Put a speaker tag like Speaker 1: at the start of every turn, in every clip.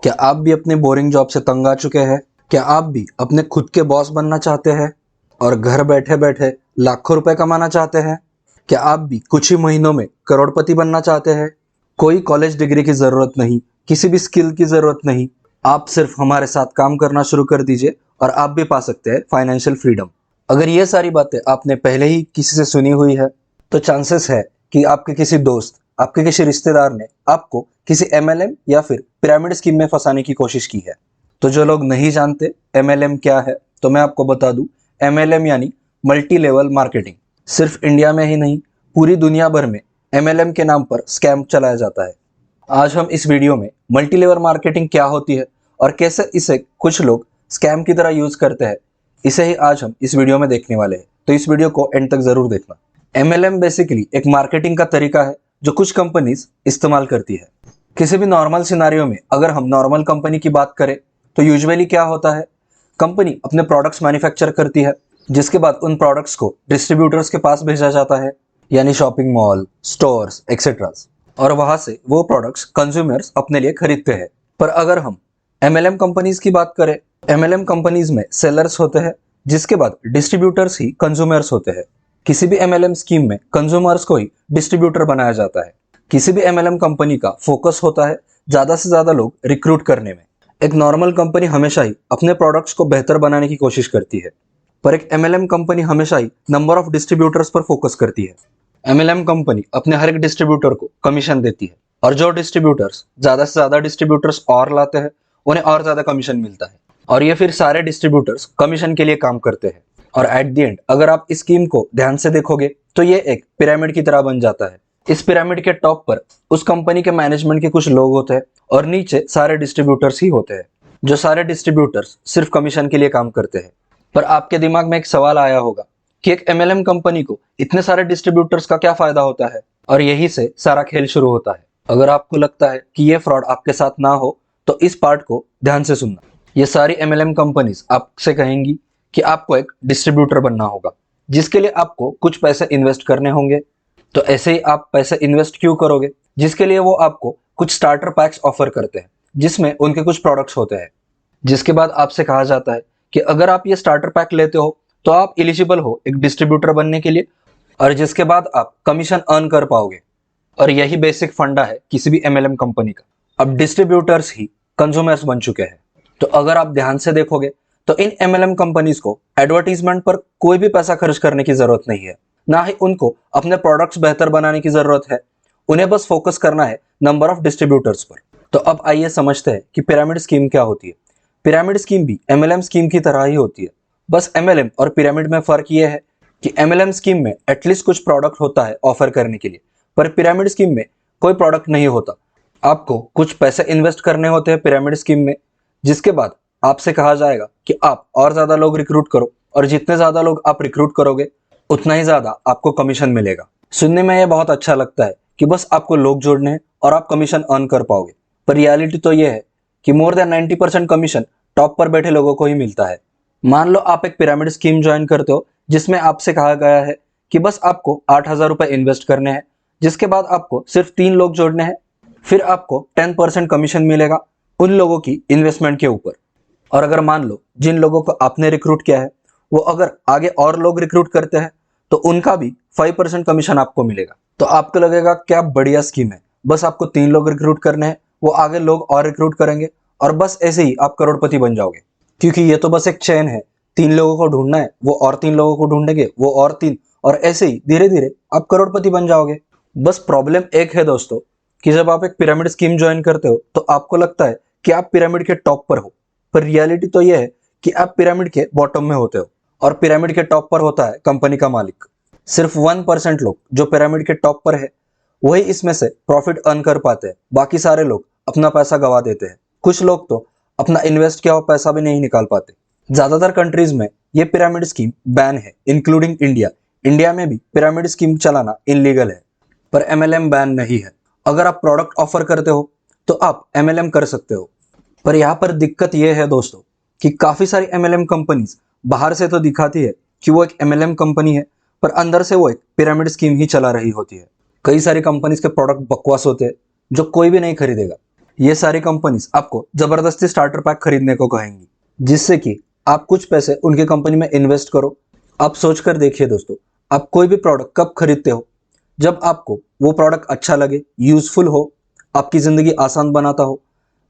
Speaker 1: क्या आप भी अपने बोरिंग जॉब से तंग आ चुके हैं? क्या आप भी अपने खुद के बॉस बनना चाहते हैं और घर बैठे बैठे लाखों रुपए कमाना चाहते हैं? क्या आप भी कुछ ही महीनों में करोड़पति बनना चाहते हैं? कोई कॉलेज डिग्री की ज़रूरत नहीं, किसी भी स्किल की ज़रूरत नहीं। आप सिर्फ हमारे साथ काम करना शुरू कर दीजिए और आप भी पा सकते हैं फाइनेंशियल फ्रीडम। अगर ये सारी बातें आपने पहले ही किसी से सुनी हुई है तो चांसेस है कि आपके किसी दोस्त, आपके किसी रिश्तेदार ने आपको किसी एमएलएम या फिर पिरामिड स्कीम में फंसाने की कोशिश की है। तो जो लोग नहीं जानते एमएलएम क्या है, तो मैं आपको बता दूं, एमएलएम यानी मल्टी लेवल मार्केटिंग। सिर्फ इंडिया में ही नहीं, पूरी दुनिया भर में एमएलएम के नाम पर स्कैम चलाया जाता है। आज हम इस वीडियो में मल्टी लेवल मार्केटिंग क्या होती है और कैसे इसे कुछ लोग स्कैम की तरह यूज करते हैं, इसे ही आज हम इस वीडियो में देखने वाले हैं। तो इस वीडियो को एंड तक जरूर देखना। एमएलएम बेसिकली एक मार्केटिंग का तरीका है जो कुछ कंपनीज इस्तेमाल करती है। किसी भी नॉर्मल सिनारियो में अगर हम नॉर्मल कंपनी की बात करें तो यूजुअली क्या होता है, कंपनी अपने प्रोडक्ट्स मैन्युफैक्चर करती है, जिसके बाद उन प्रोडक्ट्स को डिस्ट्रीब्यूटर्स के पास भेजा जाता है, यानी शॉपिंग मॉल, स्टोर्स एक्सेट्रा, और वहां से वो प्रोडक्ट्स कंज्यूमर्स अपने लिए खरीदते हैं। पर अगर हम एमएलएम कंपनीज की बात करें, एमएलएम कंपनीज में सेलर्स होते हैं, जिसके बाद डिस्ट्रीब्यूटर्स ही कंज्यूमर्स होते हैं। किसी भी एमएलएम स्कीम में कंज्यूमर्स को ही डिस्ट्रीब्यूटर बनाया जाता है। किसी भी एमएलएम कंपनी का फोकस होता है ज्यादा से ज्यादा लोग रिक्रूट करने में। एक नॉर्मल कंपनी हमेशा ही अपने प्रोडक्ट्स को बेहतर बनाने की कोशिश करती है, पर एक एमएलएम कंपनी हमेशा ही नंबर ऑफ डिस्ट्रीब्यूटर्स पर फोकस करती है। एमएलएम कंपनी अपने हर एक डिस्ट्रीब्यूटर को कमीशन देती है, और जो डिस्ट्रीब्यूटर्स ज्यादा से ज्यादा डिस्ट्रीब्यूटर्स और लाते हैं उन्हें और ज्यादा कमीशन मिलता है, और ये फिर सारे डिस्ट्रीब्यूटर्स कमीशन के लिए काम करते हैं। और एट द एंड अगर आप इस स्कीम को ध्यान से देखोगे तो ये एक पिरामिड की तरह बन जाता है। इस पिरामिड के टॉप पर उस कंपनी के मैनेजमेंट के कुछ लोग होते हैं और नीचे सारे डिस्ट्रीब्यूटर्स ही होते हैं, जो सारे डिस्ट्रीब्यूटर्स सिर्फ कमीशन के लिए काम करते हैं। पर आपके दिमाग में एक सवाल आया होगा कि एक एमएलएम कंपनी को इतने सारे डिस्ट्रीब्यूटर्स का क्या फायदा होता है, और यही से सारा खेल शुरू होता है। अगर आपको लगता है कि ये फ्रॉड आपके साथ ना हो तो इस पार्ट को ध्यान से सुनना। ये सारी एमएलएम कंपनीज आपसे कहेंगी कि आपको एक डिस्ट्रीब्यूटर बनना होगा, जिसके लिए आपको कुछ पैसे इन्वेस्ट करने होंगे। तो ऐसे ही आप पैसे इन्वेस्ट क्यों करोगे? जिसके लिए वो आपको कुछ स्टार्टर पैक्स ऑफर करते हैं, जिसमें उनके कुछ प्रोडक्ट्स होते हैं। जिसके बाद आपसे कहा जाता है कि अगर आप ये स्टार्टर पैक लेते हो तो आप एलिजिबल हो एक डिस्ट्रीब्यूटर बनने के लिए, और जिसके बाद आप कमीशन अर्न कर पाओगे। और यही बेसिक फंडा है किसी भी एमएलएम कंपनी का। अब डिस्ट्रीब्यूटर्स ही कंज्यूमर्स बन चुके हैं। तो अगर आप ध्यान से देखोगे तो इन एमएलएम कंपनीज को एडवर्टीजमेंट पर कोई भी पैसा खर्च करने की जरूरत नहीं है, ना ही उनको अपने प्रोडक्ट्स बेहतर बनाने की जरूरत है। उन्हें बस फोकस करना है नंबर ऑफ डिस्ट्रीब्यूटर्स पर। तो अब आइए समझते हैं कि पिरामिड स्कीम क्या होती है। पिरामिड स्कीम भी एमएलएम स्कीम की तरह ही होती है, बस एमएलएम और पिरामिड में फर्क ये है कि एमएलएम स्कीम में एटलीस्ट कुछ प्रोडक्ट होता है ऑफर करने के लिए, पर पिरामिड स्कीम में कोई प्रोडक्ट नहीं होता। आपको कुछ पैसे इन्वेस्ट करने होते हैं पिरामिड स्कीम में, जिसके बाद आपसे कहा जाएगा कि आप और ज्यादा लोग रिक्रूट करो, और जितने ज्यादा लोग आप रिक्रूट करोगे उतना ही ज्यादा आपको कमीशन मिलेगा। सुनने में यह बहुत अच्छा लगता है कि बस आपको लोग जोड़ने हैं और आप कमीशन अर्न कर पाओगे, पर रियलिटी तो यह है कि मोर देन 90% कमीशन टॉप पर बैठे लोगों को ही मिलता है। मान लो आप एक पिरामिड स्कीम ज्वाइन करते हो, जिसमें आपसे कहा गया है कि बस आपको 8,000 रुपए इन्वेस्ट करने हैं, जिसके बाद आपको सिर्फ 3 लोग जोड़ने हैं, फिर आपको 10% कमीशन मिलेगा उन लोगों की इन्वेस्टमेंट के ऊपर। और अगर मान लो जिन लोगों को आपने रिक्रूट किया है वो अगर आगे और लोग रिक्रूट करते हैं तो उनका भी 5% कमीशन आपको मिलेगा। तो आपको लगेगा क्या बढ़िया स्कीम है, बस आपको 3 लोग रिक्रूट करने हैं, वो आगे लोग और रिक्रूट करेंगे और बस ऐसे ही आप करोड़पति बन जाओगे। क्योंकि ये तो बस एक चेन है, 3 लोगों को ढूंढना है, वो और 3 लोगों को ढूंढेंगे, वो और 3, और ऐसे ही धीरे धीरे आप करोड़पति बन जाओगे। बस प्रॉब्लम एक है दोस्तों, कि जब आप एक पिरामिड स्कीम ज्वाइन करते हो तो आपको लगता है कि आप पिरामिड के टॉप पर हो, पर रियलिटी तो यह है कि आप पिरामिड के बॉटम में होते हो, और पिरामिड के टॉप पर होता है कंपनी का मालिक। सिर्फ 1% लोग जो पिरामिड के टॉप पर है वही इसमें से प्रॉफिट अर्न कर पाते हैं, बाकी सारे लोग अपना पैसा गवा देते हैं। कुछ लोग तो अपना इन्वेस्ट किया हुआ पैसा भी नहीं निकाल पाते। ज्यादातर कंट्रीज में ये पिरामिड स्कीम बैन है, इंक्लूडिंग इंडिया। इंडिया में भी पिरामिड स्कीम चलाना इनलीगल है, पर एमएलएम बैन नहीं है। अगर आप प्रोडक्ट ऑफर करते हो तो आप एमएलएम कर सकते हो। पर यहाँ पर दिक्कत यह है दोस्तों कि काफी सारी एमएलएम कंपनीज बाहर से तो दिखाती है कि वो एक एमएलएम कंपनी है, पर अंदर से वो एक पिरामिड स्कीम ही चला रही होती है। कई सारी कंपनीज के प्रोडक्ट बकवास होते हैं जो कोई भी नहीं खरीदेगा। ये सारी कंपनीज आपको जबरदस्ती स्टार्टर पैक खरीदने को कहेंगी, जिससे कि आप कुछ पैसे उनकी कंपनी में इन्वेस्ट करो। आप सोच कर देखिए दोस्तों, आप कोई भी प्रोडक्ट कब खरीदते हो? जब आपको वो प्रोडक्ट अच्छा लगे, यूजफुल हो, आपकी ज़िंदगी आसान बनाता हो,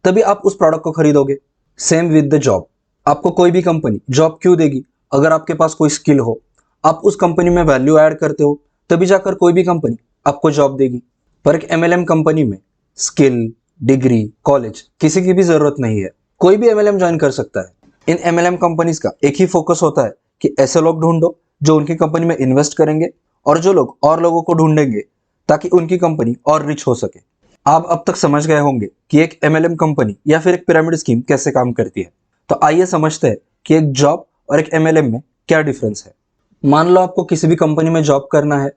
Speaker 1: तभी आप उस प्रोडक्ट को खरीदोगे। Same with the job. आपको कोई भी कंपनी जॉब क्यों देगी? अगर आपके पास कोई स्किल हो, आप उस कंपनी में वैल्यू ऐड करते हो, तभी जाकर कोई भी कंपनी आपको जॉब देगी। पर एक एमएलएम कंपनी में स्किल, डिग्री, कॉलेज किसी की भी ज़रूरत नहीं है। कोई भी एमएलएम ज्वाइन कर सकता है। इन एमएलएम कंपनीज का एक ही फोकस होता है कि ऐसे लोग ढूंढो जो उनकी कंपनी में इन्वेस्ट करेंगे, और जो लोग और लोगों को ढूंढेंगे ताकि उनकी कंपनी और रिच हो सके। आप अब तक समझ गए होंगे कि एक एमएलएम कंपनी या फिर एक पिरामिड स्कीम कैसे काम करती है। तो आइए समझते हैं कि एक जॉब और एक एमएलएम में क्या डिफरेंस है। मान लो आपको किसी भी कंपनी में जॉब करना है,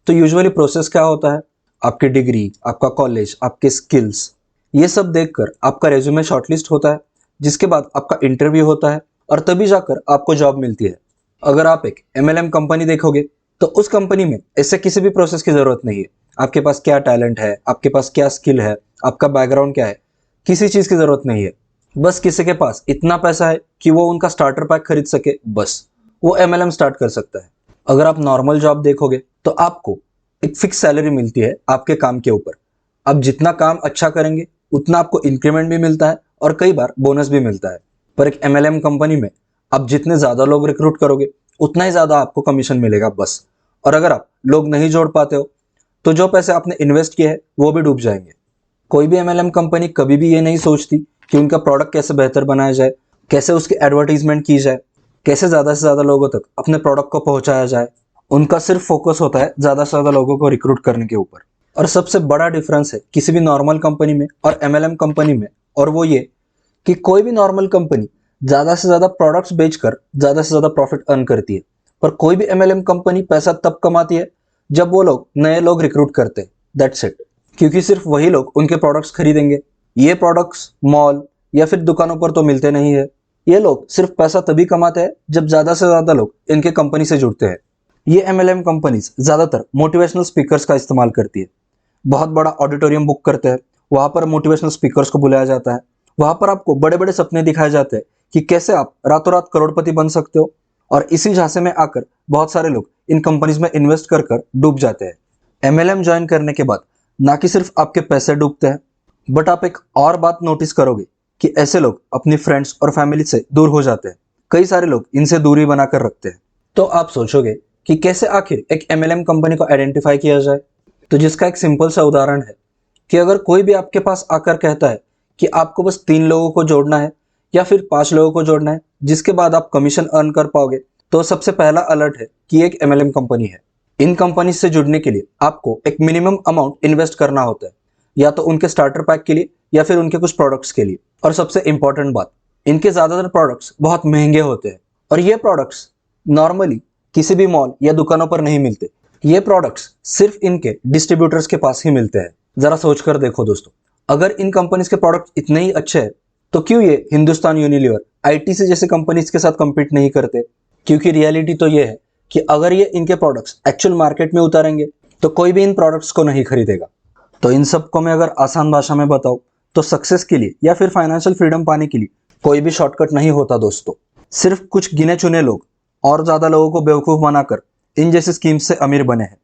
Speaker 1: तो यूजुअली प्रोसेस क्या होता है? आपकी डिग्री, आपका कॉलेज, आपके स्किल्स, ये सब देखकर आपका रेज्यूमे शॉर्टलिस्ट होता है, जिसके बाद आपका इंटरव्यू होता है और तभी जाकर आपको जॉब मिलती है। अगर आप एक एमएलएम कंपनी देखोगे तो उस कंपनी में ऐसे किसी भी प्रोसेस की ज़रूरत नहीं है। आपके पास क्या टैलेंट है, आपके पास क्या स्किल है, आपका बैकग्राउंड क्या है, किसी चीज़ की ज़रूरत नहीं है। बस किसी के पास इतना पैसा है कि वो उनका स्टार्टर पैक खरीद सके, बस वो एमएलएम स्टार्ट कर सकता है। अगर आप नॉर्मल जॉब देखोगे तो आपको एक फिक्स सैलरी मिलती है आपके काम के ऊपर। आप जितना काम अच्छा करेंगे उतना आपको इंक्रीमेंट भी मिलता है और कई बार बोनस भी मिलता है। पर एक एमएलएम कंपनी में आप जितने ज़्यादा लोग रिक्रूट करोगे उतना ही ज़्यादा आपको कमीशन मिलेगा, बस। और अगर आप लोग नहीं जोड़ पाते हो तो जो पैसे आपने इन्वेस्ट किए हैं वो भी डूब जाएंगे। कोई भी एमएलएम कंपनी कभी भी ये नहीं सोचती कि उनका प्रोडक्ट कैसे बेहतर बनाया जाए, कैसे उसकी एडवर्टीजमेंट की जाए, कैसे ज़्यादा से ज़्यादा लोगों तक अपने प्रोडक्ट को पहुंचाया जाए। उनका सिर्फ फोकस होता है ज़्यादा से ज़्यादा लोगों को रिक्रूट करने के ऊपर। और सबसे बड़ा डिफरेंस है किसी भी नॉर्मल कंपनी में और एमएलएम कंपनी में, और वो ये कि कोई भी नॉर्मल कंपनी ज़्यादा से ज़्यादा प्रोडक्ट्स बेचकर ज़्यादा से ज़्यादा प्रॉफिट अर्न करती है, पर कोई भी एमएलएम कंपनी पैसा तब कमाती है जब वो लोग नए लोग रिक्रूट करते हैं। That's it. क्योंकि सिर्फ वही लोग उनके प्रोडक्ट्स खरीदेंगे। ये प्रोडक्ट्स मॉल या फिर दुकानों पर तो मिलते नहीं है। ये लोग सिर्फ पैसा तभी कमाते हैं जब ज़्यादा से ज़्यादा लोग इनके कंपनी से जुड़ते हैं। ये एमएलएम कंपनीज ज़्यादातर मोटिवेशनल स्पीकर्स का इस्तेमाल करती है। बहुत बड़ा ऑडिटोरियम बुक करते हैं, वहाँ पर मोटिवेशनल स्पीकर्स को बुलाया जाता है। वहाँ पर आपको बड़े बड़े सपने दिखाए जाते हैं कि कैसे आप रातों रात करोड़पति बन सकते हो, और इसी झांसे में आकर बहुत सारे लोग इन कंपनीज में इन्वेस्ट कर कर डूब जाते हैं। एमएलएम ज्वाइन करने के बाद ना कि सिर्फ आपके पैसे डूबते हैं, बट आप एक और बात नोटिस करोगे कि ऐसे लोग अपनी फ्रेंड्स और फैमिली से दूर हो जाते हैं। कई सारे लोग इनसे दूरी बनाकर रखते हैं। तो आप सोचोगे कि कैसे आखिर एक एमएलएम कंपनी को आइडेंटिफाई किया जाए? तो जिसका एक सिंपल सा उदाहरण है कि अगर कोई भी आपके पास आकर कहता है कि आपको बस 3 लोगों को जोड़ना है या फिर 5 लोगों को जोड़ना है जिसके बाद आप कमीशन अर्न कर पाओगे, तो सबसे पहला अलर्ट है कि एक एमएलएम कंपनी है। इन कंपनी से जुड़ने के लिए आपको एक मिनिमम अमाउंट इन्वेस्ट करना होता है, या तो उनके स्टार्टर पैक के लिए या फिर उनके कुछ प्रोडक्ट्स के लिए। और सबसे इंपॉर्टेंट बात, इनके ज़्यादातर प्रोडक्ट्स बहुत महंगे होते हैं और ये प्रोडक्ट्स नॉर्मली किसी भी मॉल या दुकानों पर नहीं मिलते। ये प्रोडक्ट्स सिर्फ इनके डिस्ट्रीब्यूटर्स के पास ही मिलते हैं। ज़रा सोच कर देखो दोस्तों, अगर इन कंपनीज के प्रोडक्ट्स इतने ही अच्छे हैं तो क्यों ये हिंदुस्तान यूनिलीवर, आईटीसी जैसे कंपनीज के साथ कम्पीट नहीं करते? क्योंकि रियलिटी तो ये है कि अगर ये इनके प्रोडक्ट्स एक्चुअल मार्केट में उतारेंगे तो कोई भी इन प्रोडक्ट्स को नहीं खरीदेगा। तो इन सबको मैं अगर आसान भाषा में बताऊं तो सक्सेस के लिए या फिर फाइनेंशियल फ्रीडम पाने के लिए कोई भी शॉर्टकट नहीं होता दोस्तों। सिर्फ कुछ गिने चुने लोग और ज़्यादा लोगों को बेवकूफ़ बनाकर इन जैसी स्कीम्स से अमीर बने हैं।